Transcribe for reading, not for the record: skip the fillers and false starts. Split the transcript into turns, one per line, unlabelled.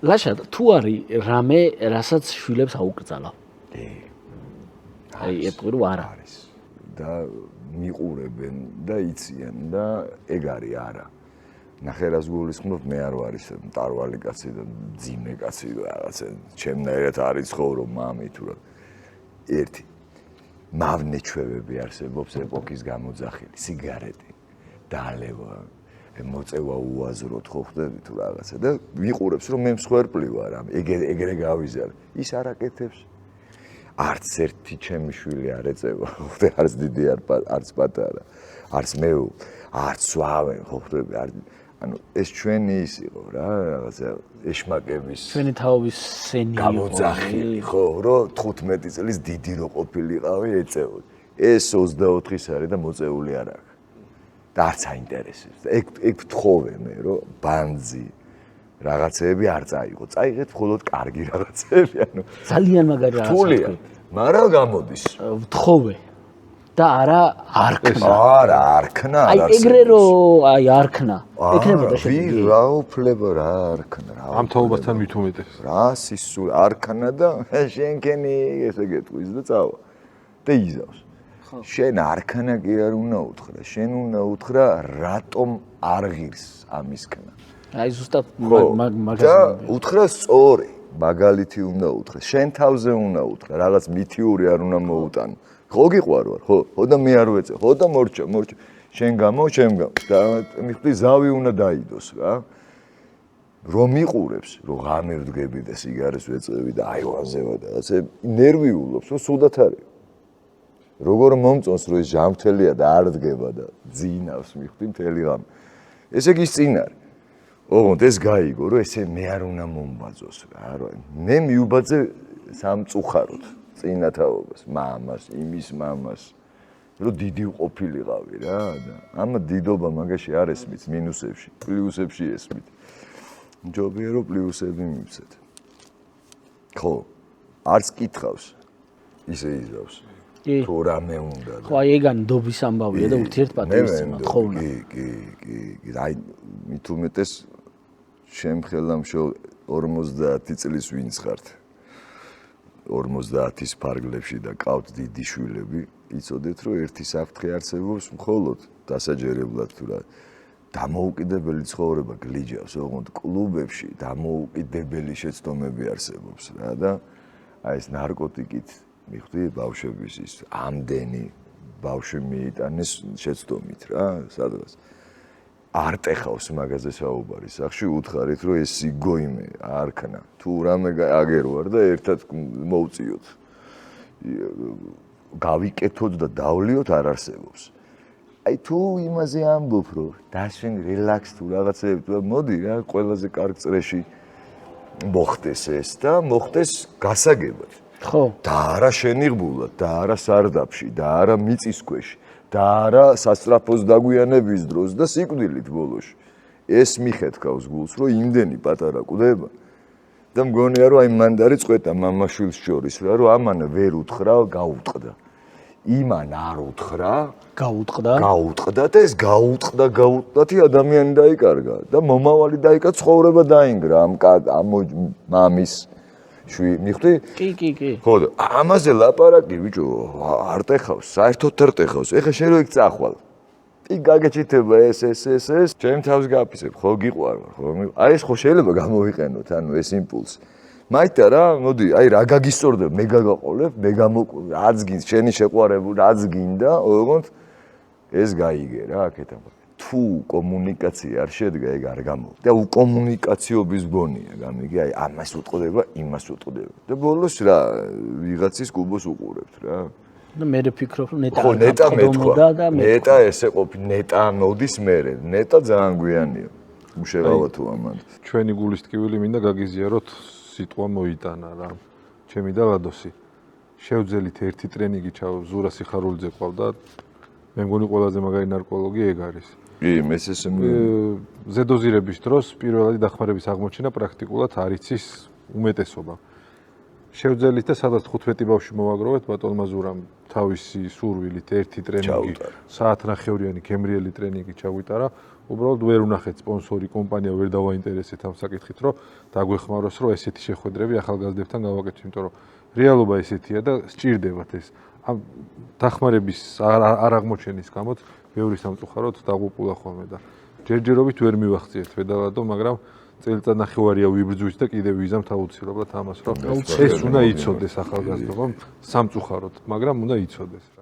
ლაშა თუ არის რამე რასაც შვილებს აუკრძალა აი ეტყვი რომ არა
არის და მიყურებენ და იციან და ეგ არის არა ნახე რას გულისხმობ მე არ ვარ ისე მტარვალი კაცი და ძიმე კაცი რაღაცა ჩემნაირად არის ცხოვრო მამი თუ რა ერთი მავნე ჩვევები არსებობს ეპოქის გამოძახილი სიგარეტი დალევა მოწევა უაზროდ ხო ხდები თუ რაღაცა და ვიყურებს რომ მე მსხვერპლი ვარ ამ ეგრე გავიზარ ის არ აკეთებს არც ერთი ჩემი შვილი არ ეწევა ხო არც დიდი არც პატარა არც მე არც ვავენ ხო ხდები ანუ ეს ჩვენი ის იყო რა რაღაცა ეშმაკების
ჩვენი თაობის სენი
გამოძახილი ხო რომ 15 წლის დიდი რო ყოფილიყავი ეწეოდ ეს 24-ის არის და მოწეული არ აქვს და არც აინტერესებს და ეგ ვთხოვე მე რომ ბანძი რაღაცეები არ წაიღო წაიღეთ მხოლოდ კარგი რაღაცეები ანუ
ძალიან მაგარი
რთულია მაგრამ გამოდის
ვთხოვე და არა არქნა
არა არქნა
აი ეგრე რომ აი არქნა ეკნებოდა
შეგვიძლია რა უფლება რა არქნა რა
ამ თაობასთან მით უმეტეს
რა სისულ არქნა და შენკენი ესე გეტყვის და წავა და იზავს შენ არქნა კი არ უნდა უთხრა შენ უნდა უთხრა რატომ არ ღირს ამისქნა
აი ზუსტად
და უთხრა სწორი მაგალითი უნდა უთხრა შენ თავზე უნდა უთხრა რაღაც მითიური არ უნდა მოუტანო ხო გიყვარ ვარ ხო და მე არ ვეწე ხო და მორჩა შენ გამო ჩემ გამო და მიხვდი ზავი უნდა დაიდოს რა რომ მიყურებს რომ ღამე ვდგები და სიგარეს ვეწევი და აივანზე ვარ და ასე ნერვიულობს რომ სუდათ არის როგორ მომწონს რომ ეს ჟამთელია და არ დგება და ძინავს მიხვდი მთელი ღამე ესე იგი წინ არის ოღონდ ეს გაიგო რომ ესე მე არ უნდა მომბაძოს რა რომ მე მიუბაძე სამწუხაროდ წინათაობას მამას იმის მამას რომ დიდი ყოფილიყავი რა და ამა დიდობა მაგაში არ ესმით მინუსებში პლუსებში ესმით ჯობია რომ პლუსები მივცეთ ხო არც კითხავს ისე იზავს თუ რამე უნდა
ხო აი ეგან დობის ამბავია და ურთიერთპატივისცემა ხო
კი აი მით უმეტეს შემხელამშო 50 წლის ვინც ხართ 50-ის ფარგლებში და ყავთ დიდი შვილები იცოდეთ რომ ერთი საფრთხე არსებობს მხოლოდ დასაჯერებლად თუ რა დამოუკიდებელი ცხოვრება გლიჯავს ოღონდ კლუბებში დამოუკიდებელი შეცდომები არსებობს რა და აი ეს ნარკოტიკით მიხვდი ბავშვების ის ამდენი ბავშვი მიიტანეს შეცდომით რა სადღაც არ ტეხავს მაგაზე საუბარი სახში უთხარით რომ ეს სიგოიმე არქნა თუ რამე აგერვარ და ერთად მოვწიოთ გავიკეთოთ და დავლიოთ არ არსებობს აი თუ იმაზე ამბობ რომ დაშენ რელაქს თუ რაღაცეები თუ მოდი რა ყველაზე კარგ წრეში მოხდეს ეს და მოხდეს გასაგებად
ხო
და არა შენიღბულად და არა სარდაფში და არა მიწის ქვეშ და არა სასწრაფოს დაგვიანების დროს და სიკვდილით ბოლოში ეს მიხეთქავს გულს რომ იმდენი პატარა კვდება და მგონია რომ აი მანდარი წვეტა მამაშვილს შორის რა რომ ამან ვერ უთხრა გაუტყდა იმან არ უთხრა გაუტყდა და ეს გაუტყდათი ადამიანი დაიკარგა და მომავალი დაიკარგა ცხოვრება დაინგრა ამ მამის მიხვდი?
კი.
ხო და ამაზე ლაპარაკი ბიჭო არ ტეხავს, საერთოდ არ ტეხავს. ეხლა შენ რო იქ წახვალ. იქ გაგეჩითება ეს. ჩემ თავს გაფისებ, ხო გიყვარ ვარ, ხო? აი ეს ხო შეიძლება გამოვიყენოთ, ანუ ეს იმპულსი. მაითა რა, მოდი, აი რა გაგისწორდება, მე გაგაყოლებ, მე რაც გინდა, შენი შეყვარებული, რაც გინდა, ოღონდ ეს გაიგე რა, აქეთან. თუ კომუნიკაცია არ შედგა, ეგ არ გამოვა. და უკომუნიკაციობის გონია, გამიგი, აი ამას უტყდება, იმას უტყდება. და ბოლოს რა, ვიღაცის კუბოს უყურებთ რა.
და მე ვფიქრობ, რომ ნეტა
გაკეთდა და ნეტა ესე ყოფილი, ნეტა მოდის მერე, ნეტა ძალიან გვიანია. უშეღავა თუ ამან.
ჩვენი გულის ტკივილი მინდა გაგიზიაროთ, სიტყვა მოიტანა რა. ჩემი და ლადოსი. შევძელით ერთი ტრენინგი ზურა სიხარულიძე ყავდა. მე მგონი ყველაზე მაგარი ნარკოლოგი ეგ არის.
კი, მესესე
ზედოზირების დროს პირველადი დახმარების აღმოჩენა პრაქტიკულად არ იცის უმეტესობა. შევძელით და სადაც 15 ბავშვი მოვაგროვეთ ბატონმა ზურამ თავისი სურვილით ერთი ტრენინგი საათნახევრიანი გემრიელი ტრენინგი ჩაგვიტარა. უბრალოდ ვერ უნახეთ სპონსორი კომპანია ვერ დავაინტერესეთ ამ საკითხით, რომ დაგვეხმაროს, რომ ესეთი შეხვედრები ახალგაზრდებთან გავაკეთოთ, იმიტომ რომ რეალობა ესეთია და სჭირდებათ ეს. ამ დახმარების არ აღმოჩენის გამოც ბევრი სამწუხაროდ დაღუპულა ხოლმე და ჯერჯერობით ვერ მივახციეთ პედალადო, მაგრამ წელიწადნახევარია ვიბრძვით და კიდევ ვიზამთ აუცილებლად ამას, რომ ეს უნდა იცოდეს ახალგაზრდობამ სამწუხაროდ, მაგრამ უნდა იცოდეს.